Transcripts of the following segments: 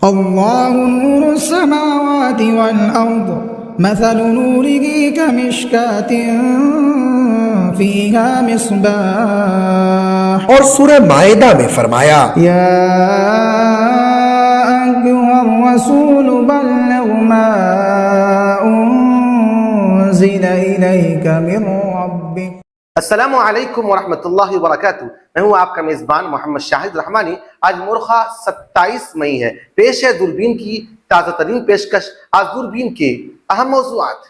अल्लाहु नूरुस समावाति वल अर्द मसलु नूरिही कमिश्कातिन फीहा मिस्बाह। और सूरह माइदा में फरमाया, या अय्युहर रसूल बल्लिग मा उन्ज़िला इलैका मिन रब्बिक। अस्सलामु अलैकुम वरहमतुल्लाहि वबरकातुहू। मैं हूँ आपका मेज़बान मोहम्मद शाहिद रहमानी। आज मुर्खा 27 मई है। पेश है दूरबीन की ताज़ा तरीन पेशकश। आज दूरबीन के अहम मौज़ूआत।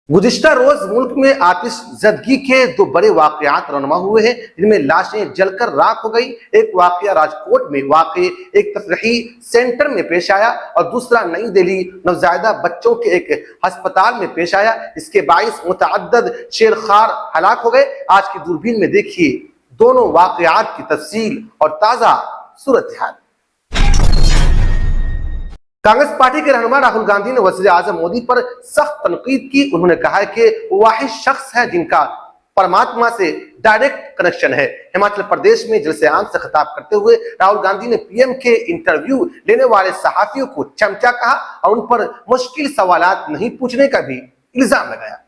गुज़िश्ता रोज मुल्क में आतिश ज़दगी के दो बड़े वाक़यात रौनमा हुए हैं, जिनमें लाशें जलकर राख हो गई। एक वाक़या राजकोट में वाक़े एक तफरीही सेंटर में पेश आया और दूसरा नई दिल्ली नवज़ायदा बच्चों के एक अस्पताल में पेश आया। इसके बाइस मुतअद्दिद शेरखार हलाक हो गए। आज की दूरबीन में देखिए दोनों वाक़यात की तफसील और ताज़ा सूरत हाल। कांग्रेस पार्टी के रहनुमा राहुल गांधी ने वज़ीर आज़म मोदी पर सख्त तनकीद की। उन्होंने कहा है कि वो वाहिद शख्स है जिनका परमात्मा से डायरेक्ट कनेक्शन है। हिमाचल प्रदेश में जलसे आम से खिताब करते हुए राहुल गांधी ने पीएम के इंटरव्यू लेने वाले सहाफियों को चमचा कहा और उन पर मुश्किल सवालात नहीं पूछने का भी इल्जाम लगाया।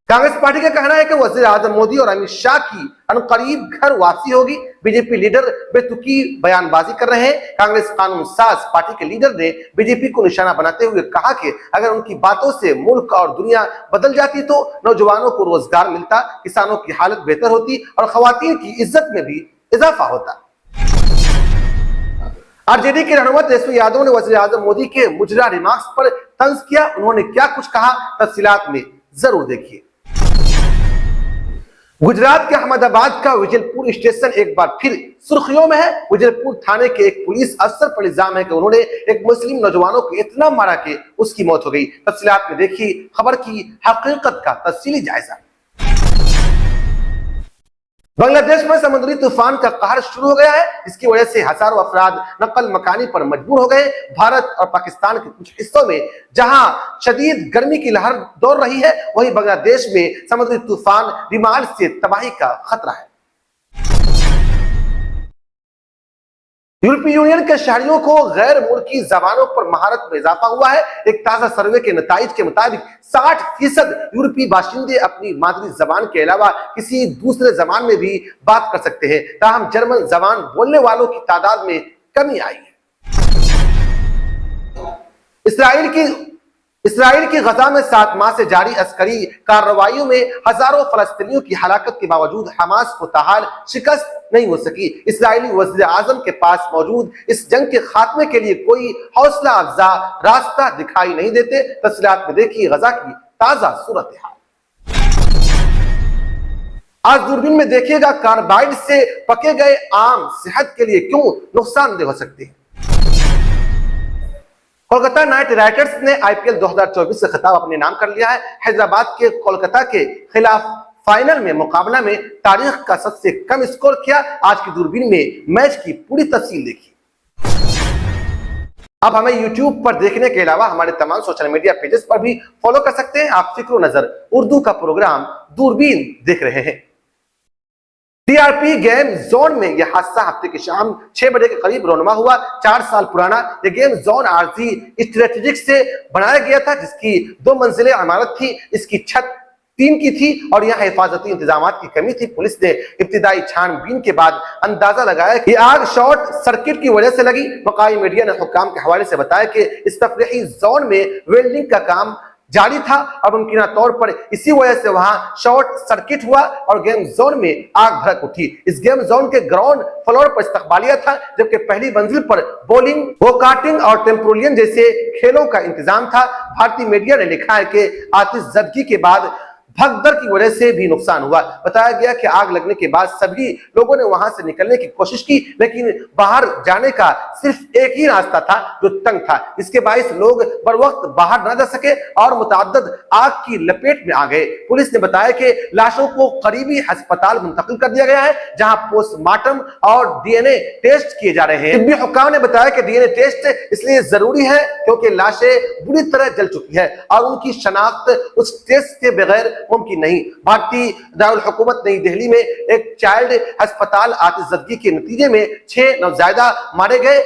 कांग्रेस पार्टी का कहना है कि वज़ीर आज़म मोदी और अमित शाह की अनकरीब घर वापसी होगी। बीजेपी लीडर बेतुकी बयानबाजी कर रहे हैं। कांग्रेस कानून साज पार्टी के लीडर ने बीजेपी को निशाना बनाते हुए कहा कि अगर उनकी बातों से मुल्क और दुनिया बदल जाती तो नौजवानों को रोजगार मिलता, किसानों की हालत बेहतर होती और खवातीन की इज्जत में भी इजाफा होता। आरजेडी के रहनुमा तेजस्वी यादव ने वज़ीर आज़म मोदी के मुजरा रिमार्क्स पर तंज किया। उन्होंने क्या कुछ कहा, तफसीलात में जरूर देखिए। गुजरात के अहमदाबाद का विजलपुर स्टेशन एक बार फिर सुर्खियों में है। विजलपुर थाने के एक पुलिस अफसर पर इल्जाम है कि उन्होंने एक मुस्लिम नौजवानों को इतना मारा कि उसकी मौत हो गई। तफसीलात में देखिए खबर की हकीकत का तफसीली जायजा। बांग्लादेश में समुद्री तूफान का कहर शुरू हो गया है। इसकी वजह से हजारों अफराद नकल मकानी पर मजबूर हो गए। भारत और पाकिस्तान के कुछ हिस्सों में जहां शदीद गर्मी की लहर दौड़ रही है, वहीं बांग्लादेश में समुद्री तूफान रिमाल से तबाही का खतरा है। यूरोपीय यूनियन के शहरियों को गैर मुल्की जबानों पर महारत में इजाफा हुआ है। एक ताजा सर्वे के नताइज के मुताबिक 60% यूरोपीय बाशिंदे अपनी मादरी जबान के अलावा किसी दूसरे जबान में भी बात कर सकते हैं। ताहम जर्मन जबान बोलने वालों की तादाद में कमी आई है। इसराइल की गजा में 7 माह से जारी अस्करी कार्रवाइयों में हजारों फलस्तीनियों की हलाकत के बावजूद हमास को ताहाल शिकस्त नहीं हो सकी। इस्राएली वज़ीर आज़म के पास मौजूद इस जंग के खात्मे के लिए कोई हौसला अफजा रास्ता दिखाई नहीं देते। तफसीलात में देखिए गजा की ताजा सूरत हाल। आज दूरबीन में देखिएगा कार्बाइड से पके गए आम सेहत के लिए क्यों नुकसानदेह हो सकते हैं। कोलकाता नाइट राइडर्स ने आईपीएल 2024 का खिताब अपने नाम कर लिया है। हैदराबाद के कोलकाता के खिलाफ फाइनल में मुकाबला में तारीख का सबसे कम स्कोर किया। आज की दूरबीन में मैच की पूरी तफसील देखिए। आप हमें YouTube पर देखने के अलावा हमारे तमाम सोशल मीडिया पेजेस पर भी फॉलो कर सकते हैं। आप फिक्र नजर उर्दू का प्रोग्राम दूरबीन देख रहे हैं। टीआरपी गेम जोन में यह हादसा हफ्ते की शाम 6 बजे के करीब रौनमा हुआ। 4 साल पुराना यह गेम जोन आरजी स्ट्रेटेजिक से बनाया गया था, जिसकी 2 मंजिलें इमारत थी। इसकी छत टीन की थी और यहाँ हिफाजती इंतजाम की कमी थी। पुलिस ने इब्तिदाई छानबीन के बाद अंदाजा लगाया कि आग शॉर्ट सर्किट की वजह से लगी। मकामी मीडिया ने हुक्काम के हवाले से बताया कि इस तफरीही जोन में वेल्डिंग का काम जारी था और मुमकिन तौर पर इसी वजह से वहां शॉर्ट सर्किट हुआ और गेम जोन में आग भड़क उठी। इस गेम जोन के ग्राउंड फ्लोर पर इस्तकबालिया था, जबकि पहली मंजिल पर बॉलिंग, गो कार्टिंग और टेम्पोलियन जैसे खेलों का इंतजाम था। भारतीय मीडिया ने लिखा है कि आतिशज़दगी के बाद भगदड़ की वजह से भी नुकसान हुआ। बताया गया कि आग लगने के बाद सभी लोगों ने वहां से निकलने की कोशिश की, लेकिन बाहर जाने का सिर्फ एक ही रास्ता था जो तंग था। इसके बाइस लोग बर वक्त बाहर ना जा सके और मुतअद्दिद आग की लपेट में आ गए। पुलिस ने बताया कि लाशों को करीबी अस्पताल मुंतकिल कर दिया गया है, जहां पोस्टमार्टम और डीएनए टेस्ट किए जा रहे हैं। तिब्बी हुक्काम ने बताया कि डीएनए टेस्ट इसलिए जरूरी है क्योंकि लाशें बुरी तरह जल चुकी है और उनकी शनाख्त उस टेस्ट के बगैर मुमकिन नहीं। भारतीय दारुल हुकूमत नई दिल्ली में एक चाइल्ड अस्पताल आतिशज़दगी के नतीजे में 6 नवजायदा मारे गए।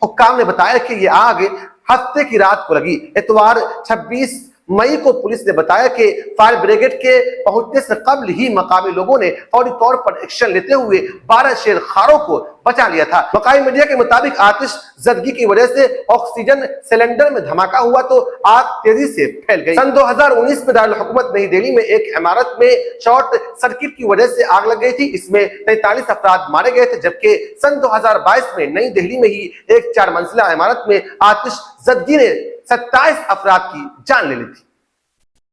हुक्काम ने बताया कि ये आग हफ्ते की रात को लगी। इतवार 26 मई को पुलिस ने बताया कि फायर ब्रिगेड के पहुंचने से कबल ही मकामी लोगों ने फौरी तौर पर एक्शन लेते हुए 12 शेरखारों को बचा लिया था। मकामी मीडिया के मुताबिक आतिशज़दगी की वजह से ऑक्सीजन सिलेंडर में धमाका हुआ तो आग तेजी से फैल गई। सन 2019 में दारुल हुकूमत नई दिल्ली में एक इमारत में शॉर्ट सर्किट की वजह से आग लग गई थी। इसमें 43 अफराद मारे गए थे, जबकि सन 2022 में नई दिल्ली में ही एक 4 मंजिला इमारत में आतिशज़दगी ने 27 अफराद की जान ले ली थी।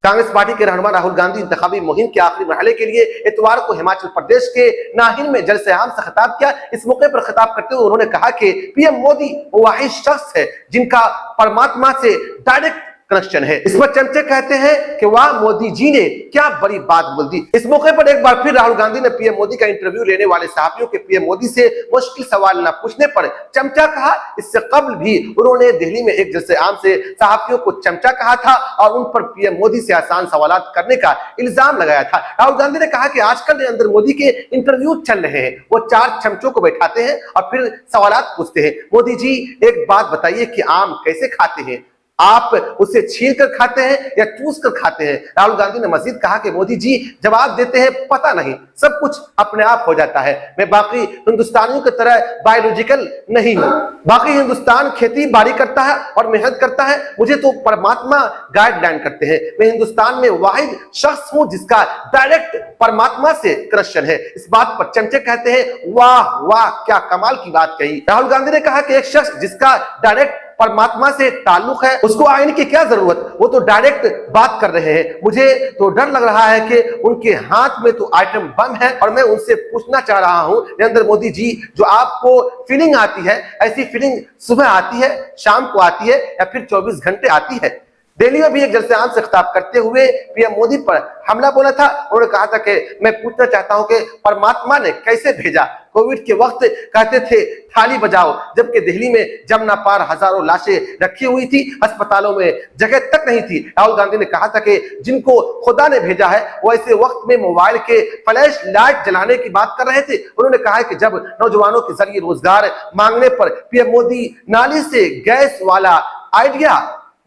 कांग्रेस पार्टी के रहनुमा राहुल गांधी इंतखाबी मुहिम के आखिरी मरहले के लिए इतवार को हिमाचल प्रदेश के नाहिन में जलसे आम से खिताब किया। इस मौके पर खिताब करते हुए उन्होंने कहा कि पीएम मोदी वो वाहिद शख्स है जिनका परमात्मा से डायरेक्ट कनेक्शन है। इस पर चमचे कहते हैं कि वाह मोदी जी ने क्या बड़ी बात बोल दी। इस मौके पर एक बार फिर राहुल गांधी ने पीएम मोदी का इंटरव्यू लेने वाले सहाफियों के पीएम मोदी से मुश्किल सवाल न पूछने पर चमचा कहा। इससे कबल भी उन्होंने दिल्ली में एक जलसे आम से सहाफियों को चमचा कहा था और उन पर पीएम मोदी से आसान सवालात करने का इल्जाम लगाया था। राहुल गांधी ने कहा कि आजकल नरेंद्र मोदी के इंटरव्यू चल रहे हैं, वो 4 चमचों को बैठाते हैं और फिर सवालात पूछते हैं। मोदी जी एक बात बताइए कि आम कैसे खाते हैं, आप उसे छील कर खाते हैं या चूस कर खाते हैं? राहुल गांधी ने मजीद कहा कि मोदी जी जवाब देते हैं पता नहीं, सब कुछ अपने आप हो जाता है। मैं बाकी हिंदुस्तानियों की तरह बायोलॉजिकल नहीं हूं। बाकी हिंदुस्तान खेती बाड़ी करता है और मेहनत करता है, मुझे तो परमात्मा गाइडलाइन करते हैं। मैं हिंदुस्तान में वाहिद शख्स हूं जिसका डायरेक्ट परमात्मा से कनेक्शन है। इस बात पर चमचे कहते हैं वाह वाह क्या कमाल की बात कही। राहुल गांधी ने कहा कि एक शख्स जिसका डायरेक्ट परमात्मा से ताल्लुक है उसको आईने की क्या जरूरत, वो तो डायरेक्ट बात कर रहे हैं। मुझे तो डर लग रहा है कि उनके हाथ में तो आइटम बम है और मैं उनसे पूछना चाह रहा हूं नरेंद्र मोदी जी, जो आपको फीलिंग आती है ऐसी फीलिंग सुबह आती है, शाम को आती है या फिर 24 घंटे आती है? दिल्ली में भी एक जलसे आम से खिताब करते हुए पीएम मोदी पर हमला बोला था। उन्होंने कहा था कि मैं पूछना चाहता हूं कि परमात्मा ने कैसे भेजा? कोविड के वक्त कहते थे थाली बजाओ, जबकि दिल्ली में जमुना पार हजारों लाशें रखी हुई थी, अस्पतालों में जगह तक नहीं थी। राहुल गांधी ने कहा था कि जिनको खुदा ने भेजा है वो ऐसे वक्त में मोबाइल के फ्लैश लाइट जलाने की बात कर रहे थे। उन्होंने कहा कि जब नौजवानों के जरिए रोजगार मांगने पर पीएम मोदी नाली से गैस वाला आइडिया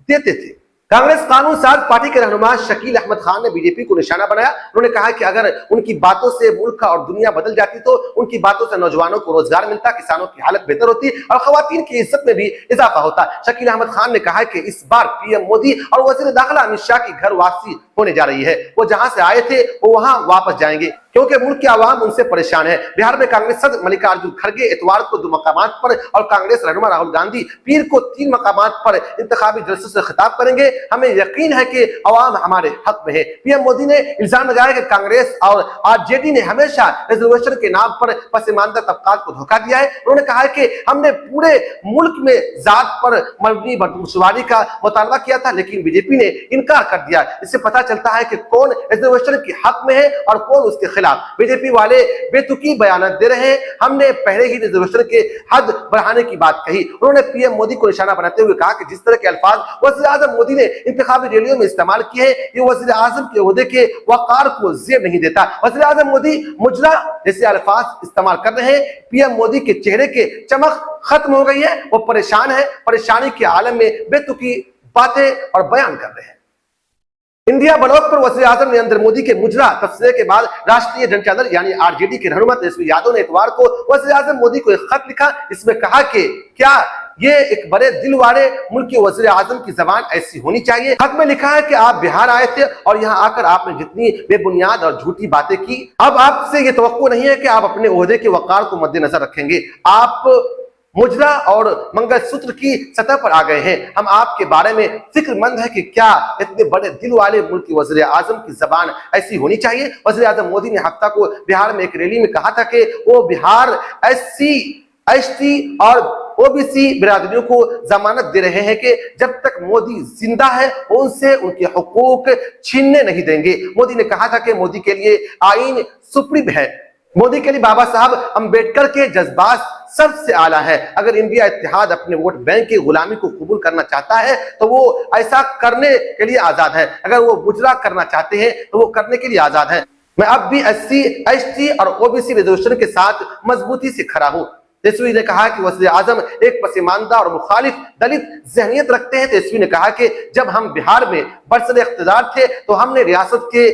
देते थे। कांग्रेस कानून साज पार्टी के रहनुमा शकील अहमद खान ने बीजेपी को निशाना बनाया। उन्होंने कहा कि अगर उनकी बातों से मुल्क और दुनिया बदल जाती तो उनकी बातों से नौजवानों को रोजगार मिलता, किसानों की हालत बेहतर होती और खवातीन की इज्जत में भी इजाफा होता। शकील अहमद खान ने कहा कि इस बार पीएम मोदी और वजीर दाखिला अमित शाह की घर वापसी होने जा रही है। वो जहां से आए थे वो वहां वापस जाएंगे क्योंकि मुल्क की आवाम उनसे परेशान है। बिहार में कांग्रेस सदर मल्लिकार्जुन खड़गे इतवार को 2 मकामात पर और कांग्रेस रहनुमा राहुल गांधी पीर को 3 मकामात पर इंतखाबी जलसे से खिताब करेंगे। हमें यकीन है कि आवाम हमारे हक में है। पीएम मोदी ने इल्जाम लगाया कि कांग्रेस और आरजेडी ने हमेशा रिजर्वेशन के नाम पर पसमानदा तबकात को धोखा दिया है। उन्होंने कहा कि हमने पूरे मुल्क में जात पर मबनी मर्दमशुमारी का मुतालबा किया था, लेकिन बीजेपी ने इनकार कर दिया। इससे पता चलता है कि कौन रिजर्वेशन के हक में है और कौन उसके खिलाफ। बीजेपी वाले बेतुकी बयान दे रहे हैं। हमने पहले ही रिजर्वेशन के हद बढ़ाने की बात कही। उन्होंने पीएम मोदी को निशाना बनाते हुए कहा कि जिस तरह के अल्फाज वज़ीर आज़म मोदी ने इंतखाबी रैलियों में इस्तेमाल किए हैं, ये वज़ीर आज़म के ओहदे के वकार को ज़ेब नहीं देता। वज़ीर आज़म मोदी मुजरा जैसे अल्फाज इस्तेमाल कर रहे हैं। पीएम मोदी के चेहरे के चमक खत्म हो गई है, वो परेशान है, परेशानी के आलम में बेतुकी बातें और बयान कर रहे हैं। इंडिया ब्लॉक पर वज़ीर आज़म नरेंद्र मोदी के मुजरा तबसरे के बाद राष्ट्रीय जनता दल यानी आरजेडी के रहनुमा तेजस्वी यादव ने इतवार को वज़ीर आज़म मोदी को एक खत लिखा। इसमें कहा कि क्या ये एक बड़े दिल वाले मुल्क के वज़ीर आज़म की जबान ऐसी होनी चाहिए। खत में लिखा है कि आप बिहार आए थे और यहाँ आकर आपने जितनी बेबुनियाद और झूठी बातें की, अब आपसे ये तवक्को नहीं है कि आप अपने ओहदे के वकार को मद्देनजर रखेंगे। आप मुजरा और मंगलसूत्र की सतह पर आ गए हैं। हम आपके बारे में फिक्रमंद है कि क्या इतने बड़े दिल वाले मुल्क के वज़ीर आज़म की जबान ऐसी होनी चाहिए। वज़ीर आज़म मोदी ने हफ्ता को बिहार में एक रैली में कहा था कि वो बिहार SC ST और OBC बिरादरियों को जमानत दे रहे हैं कि जब तक मोदी जिंदा है उनसे उनके हुकूक छीनने नहीं देंगे। मोदी ने कहा था कि मोदी के लिए आईन सुप्रीम है, मोदी के लिए बाबा साहब अंबेडकर के जज्बात सबसे आला है। अगर इंडिया इत्तेहाद अपने वोट बैंक की गुलामी को कबूल करना चाहता है तो वो ऐसा करने के लिए आजाद है। अगर वो गुजरा करना चाहते हैं तो वो करने के लिए आजाद है। मैं अब भी SC, ST और OBC रिजर्वेशन के साथ मजबूती से खड़ा हूं। तेजस्वी ने कहा कि वज़ीर आज़म एक पसमानदा और मुखालिफ दलित जहनियत रखते हैं। तेजस्वी ने कहा कि जब हम बिहार में बरसर इख्तियार थे तो हमने रियासत के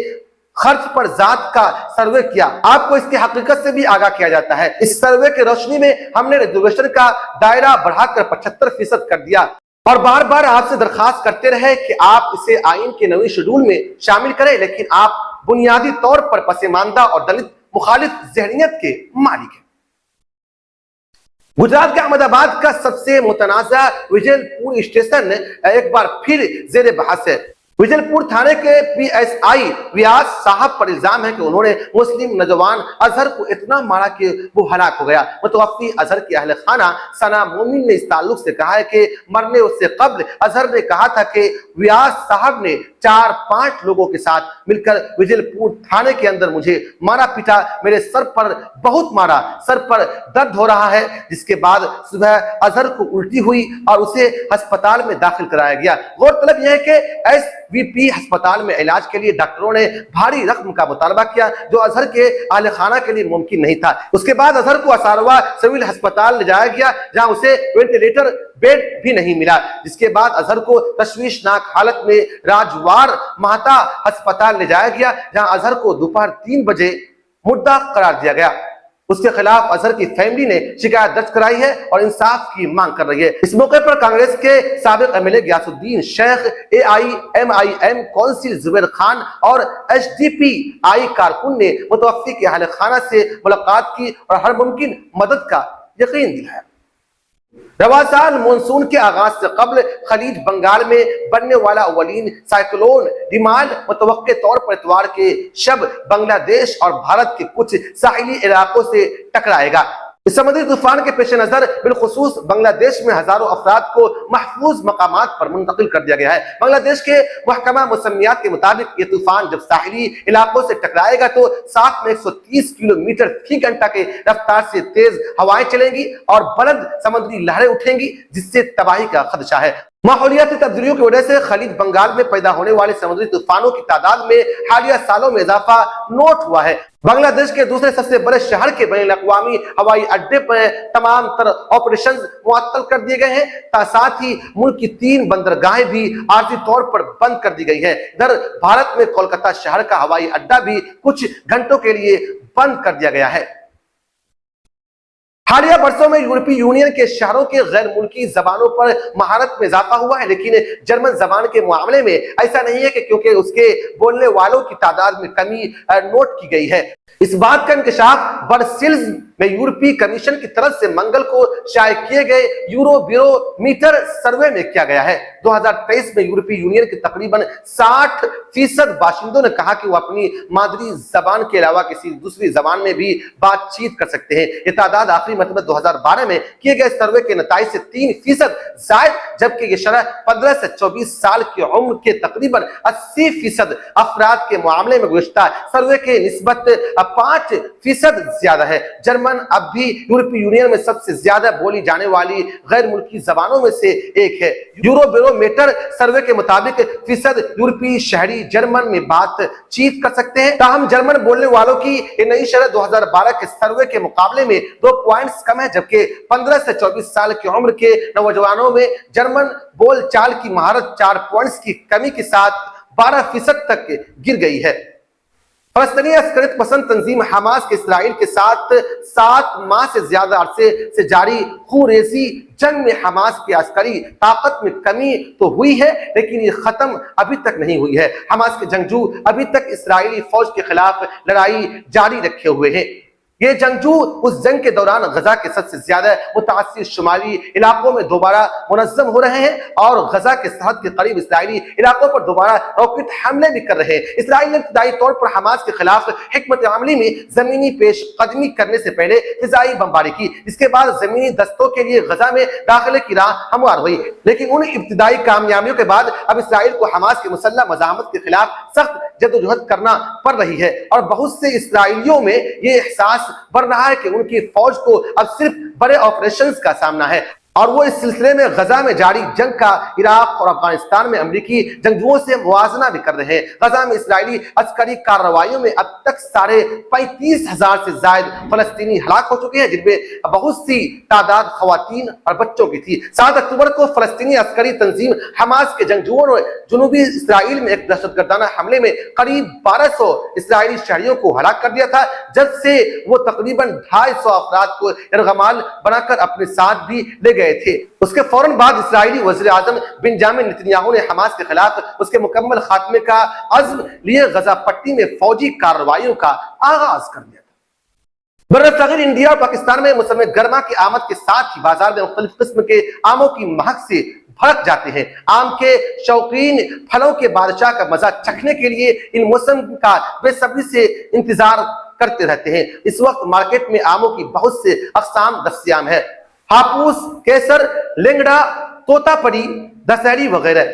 खर्च पर जात का सर्वे किया। आपको इसकी हकीकत से भी आगाह किया जाता है। इस सर्वे की रोशनी में हमने रिजर्वेशन का दायरा बढ़ाकर 75% कर दिया और बार बार आपसे दरखास्त करते रहे कि आप इसे आइन के नवी शेड्यूल में शामिल करें, लेकिन आप बुनियादी तौर पर पसमानदा और दलित मुखालिफ जहनियत के मालिक हैं। गुजरात के अहमदाबाद का सबसे मुतनाज़ा विजयपुर स्टेशन एक बार फिर जेर बहस है। विजयपुर थाने के PSI व्यास साहब पर इल्जाम है कि उन्होंने मुस्लिम नौजवान अजहर को इतना मारा कि वो हलाक हो गया। मुतवफ़्फ़ी अजहर की अहले खाना सना मोमिन ने इस ताल्लुक से कहा है कि मरने उससे कब्ल अजहर ने कहा था कि व्यास साहब ने 4-5 लोगों के साथ मिलकर विजयपुर थाने के अंदर मुझे मारा पीटा, मेरे सर पर बहुत मारा, सर पर दर्द हो रहा है। जिसके बाद सुबह अजहर को उल्टी हुई और उसे अस्पताल में दाखिल कराया गया। गौरतलब यह है कि SVP अस्पताल में इलाज के लिए डॉक्टरों ने भारी रकम का मुतालबा किया जो अजहर के आले खाना के लिए मुमकिन नहीं था। उसके बाद अजहर को असारवा सिविल अस्पताल ले जाया गया जहां उसे वेंटिलेटर बेड भी नहीं मिला। जिसके बाद अजहर को तशवीशनाक हालत में राजवार महता अस्पताल ले जाया गया जहां अजहर को दोपहर 3 बजे मुर्दा करार दिया गया। उसके खिलाफ अजहर की फैमिली ने शिकायत दर्ज कराई है और इंसाफ की मांग कर रही है। इस मौके पर कांग्रेस के साबिक MLA Ghiyasuddin Sheikh, AIMIM council Zubair Khan और HDPI कारकुन ने मुतवफ़्फ़ी के अहले खाना से मुलाकात की और हर मुमकिन मदद का यकीन दिलाया। रवा साल मानसून के आगाज से कबल खलीज बंगाल में बनने वाला अवलीन साइक्लोन रिमाल मुतवक्के तौर पर इतवार के शब बांग्लादेश और भारत के कुछ साहिली इलाकों से टकराएगा। इस समुद्री तूफान के पेश नजर बिलखुसूस बांग्लादेश में हजारों अफराद को महफूज मकामात पर मुंतकिल कर दिया गया है। बांग्लादेश के महकमा मौसमियात के मुताबिक ये तूफान जब साहिली इलाकों से टकराएगा तो साथ में 130 किलोमीटर फी घंटा के रफ्तार से तेज हवाएं चलेंगी और बुलंद समुद्री लहरें उठेंगी, जिससे तबाही का खदशा है। माहौलियाती तब्दीलियों की वजह से खलीज बंगाल में पैदा होने वाले समुद्री तूफानों की तादाद में हालिया सालों में इजाफा नोट हुआ है। बांग्लादेश के दूसरे सबसे बड़े शहर के बैनुल-अक़वामी हवाई अड्डे पर तमाम तर ऑपरेशन मुअत्तल कर दिए गए हैं। साथ ही मुल्क की 3 बंदरगाहें भी आर्जी तौर पर बंद कर दी गई है। इधर भारत में कोलकाता शहर का हवाई अड्डा भी कुछ घंटों के लिए बंद कर दिया गया है। हालिया वर्षों में यूरोपीय यूनियन के शहरों के गैर मुल्की जबानों पर महारत में इजाफा हुआ है, लेकिन जर्मन जबान के मामले में ऐसा नहीं है कि क्योंकि उसके बोलने वालों की तादाद में कमी नोट की गई है। इस बात का इंकशाफ ब्रसेल्स में यूरोपीय कमीशन की तरफ से मंगल को शाये किए गए यूरो बैरोमीटर सर्वे में किया गया है। 2023 में यूरोपीय यूनियन के तकरीबन 60% बाशिंदों ने कहा कि वो अपनी मादरी जबान के अलावा किसी दूसरी जबान में भी बातचीत कर सकते हैं। ये तादाद आखिरी मतलब 2012 में किए गए सर्वे के नतीजे से 3% जायद, जबकि ये शरह 15 से 24 साल की उम्र के तकरीबन 80% अफराद के मामले में गुज़िश्ता सर्वे के निस्बत 5% ज्यादा है। जर्मन अब भी यूरोपीय यूनियन में सबसे ज्यादा बोली जाने वाली गैर मुल्की जबानों में से एक है। यूरो बैरोमीटर सर्वे के मुताबिक फीसद यूरोपीय शहरी जर्मन में बातचीत कर सकते हैं। ताहम जर्मन बोलने वालों की ये नई शरह 2012 के सर्वे के मुकाबले में 2 पॉइंट्स कम है, जबकि 15 से 24 साल की उम्र के नौजवानों में जर्मन बोलचाल की महारत 4 पॉइंट्स की कमी के साथ 12% तक गिर गई है। फलस्तीनी अस्करियत पसंद तंजीम हमास के इस्राइल के साथ 7 माह से ज्यादा अरसे से जारी खूरेजी जंग में हमास की अस्करी ताकत में कमी तो हुई है, लेकिन ये खत्म अभी तक नहीं हुई है। हमास के जंगजू अभी तक इस्राइली फौज के खिलाफ लड़ाई जारी रखे हुए हैं। ये जंगजू उस जंग के दौरान गजा के सबसे ज्यादा मुतासिर शुमाली इलाकों में दोबारा मुनज़्ज़म हो रहे हैं और गजा के सरहद के करीब इस्राइली इलाकों पर दोबारा रॉकेट हमले भी कर रहे हैं। इस्राइल ने इब्तिदाई तौर पर हमास के खिलाफ हिकमत अमली में जमीनी पेशकदमी करने से पहले फिजाई बमबारी की, इसके बाद जमीनी दस्तों के लिए गजा में दाखिले की राह हमवार हुई। लेकिन उन इब्तिदाई कामयाबियों के बाद अब इस्राइल को हमास की मुसल्लह मज़ाहमत के खिलाफ सख्त जद्दोजहद करना पड़ रही है और बहुत से इस्राएलियों में ये एहसास बढ़ रहा है कि उनकी फौज को अब सिर्फ बड़े ऑपरेशंस का सामना है और वो इस सिलसिले में गजा में जारी जंग का इराक और अफगानिस्तान में अमेरिकी जंगजुओं से मुवाजना भी कर रहे हैं। गजा में इस्राएली अस्करी कार्रवाइयों में अब तक 35,500 से ज्यादा फलस्तीनी हलाक हो चुके हैं, जिनमें बहुत सी तादाद खवातीन और बच्चों की थी। 7 अक्टूबर को फलस्तीनी अस्करी तंजीम हमास के जंगजुओं ने जनूबी इसराइल में एक दहशतगर्दाना हमले में करीब 1200 इसराइली शहरियों को हलाक कर दिया था, जब से वो तकरीबन 250 अफराद को यरगमाल बनाकर अपने साथ भी ले गए थे। उसके फौरन बाद इस्राएली वज़ीर आज़म बिंजामिन नेतन्याहू ने हमास के खिलाफ उसके मुकम्मल खात्मे का अज़्म लिए गजा पट्टी में फौजी कार्रवाइयों का आगाज कर दिया था। बर्रसगीर इंडिया और पाकिस्तान में मौसम गर्मा की आमद के साथ ही बाजार में मुख्तलिफ किस्म के आमों की महक से भड़क जाते हैं। आम के शौकीन फलों के बादशाह का मजा चखने के लिए इन मौसम का बेसब्री से इंतजार करते रहते हैं। इस वक्त मार्केट में आमों की बहुत से अक़साम दस्तयाब है। हापूस, केसर, लेंगड़ा, तोतापरी, दशहरी वगैरह।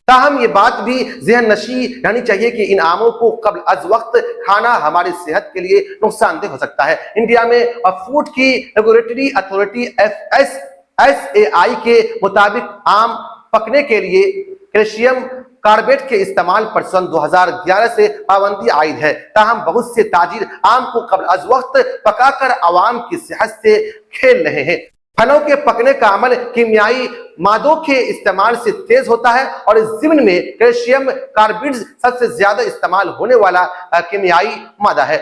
ताहम ये बात भी ज़हन नशी रहनी चाहिए कि इन आमों को कब्ल अज वक्त खाना हमारी सेहत के लिए नुकसानदेह हो सकता है। इंडिया में फूड की रेगुलेटरी अथॉरिटी FSSAI के मुताबिक आम पकने के लिए कैल्शियम कार्बेट के इस्तेमाल पर सन 2011 से पाबंदी आयद है। ताहम बहुत से ताजिर आम को कब्ल अज वक्त पकाकर आवाम की सेहत से खेल रहे हैं। फलों के पकने का अमल कीमियाई मादों के इस्तेमाल से तेज होता है और इस ज़िम्न में कैल्शियम कार्बिड सबसे ज्यादा इस्तेमाल होने वाला कीमियाई मादा है।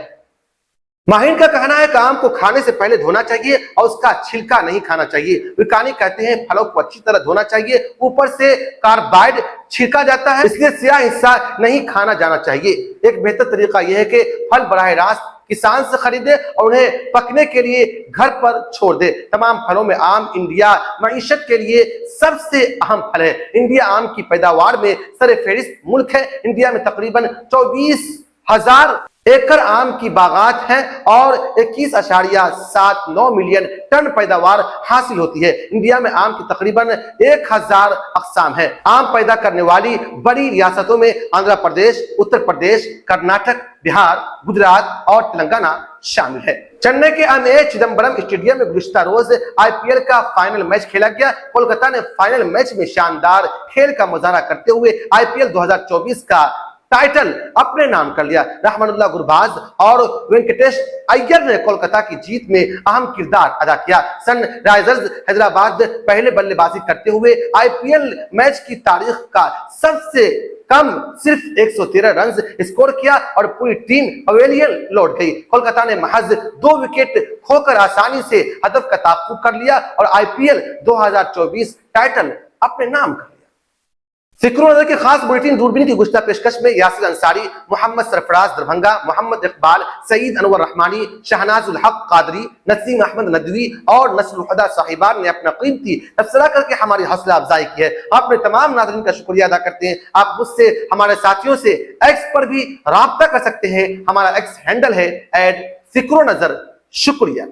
माहिर का कहना है कि आम को खाने से पहले धोना चाहिए और उसका छिलका नहीं खाना चाहिए। विज्ञानी कहते हैं फलों को अच्छी तरह धोना चाहिए, ऊपर से कार्बाइड छिड़का जाता है, इसलिए स्याह हिस्सा नहीं खाना जाना चाहिए। एक बेहतर तरीका यह है कि फल बराह रास्त किसान से खरीदे और उन्हें पकने के लिए घर पर छोड़ दे। तमाम फलों में आम इंडिया मईशत के लिए सबसे अहम फल है। इंडिया आम की पैदावार में सर-ए-फेहरिस्त मुल्क है। इंडिया में तकरीबन 24,000 एकड़ आम की बागात हैं और 21.79 मिलियन टन पैदावार हासिल होती है। इंडिया में आम की तकरीबन 1000 अक़साम है। आम पैदा करने वाली बड़ी रियासतों में आंध्र प्रदेश, उत्तर प्रदेश, कर्नाटक, बिहार, गुजरात और तेलंगाना शामिल है। चेन्नई के M.A. चिदम्बरम स्टेडियम में गुज़िश्ता रोज IPL का फाइनल मैच खेला गया। कोलकाता ने फाइनल मैच में शानदार खेल का मुजाहरा करते हुए IPL 2024 का टाइटल अपने नाम कर लिया। रहमानुल्लाह गुरबाज और वेंकटेश अय्यर ने कोलकाता की जीत में अहम किरदार अदा किया। सनराइजर्स हैदराबाद पहले बल्लेबाजी करते हुए IPL मैच की तारीख का सबसे कम सिर्फ 113 रन स्कोर किया और पूरी टीम पवेलियन लौट गई। कोलकाता ने महज 2 विकेट खोकर आसानी से हदफ का ताक़ुब कर लिया और IPL 2024 टाइटल अपने नाम कर लिया। फिक्र नजर के खास बुलेटिन दूरबीन की गुज़िश्ता पेशकश में यासिर अंसारी, मोहम्मद सरफराज दरभंगा, मोहम्मद इकबाल, सईद अनवर रहमानी, शहनाजुल हक कादरी, नसीम अहमद नदवी और नस्रुल हुदा साहिबान ने अपना कीमती तबसरा करके हमारी हौसला अफजाई की है। आपने तमाम नाज़रीन का शुक्रिया अदा करते हैं। आप मुझसे, हमारे साथियों से एक्स पर भी राब्ता कर सकते हैं। हमारा एक्स हैंडल है @फिक्रो नजर। शुक्रिया।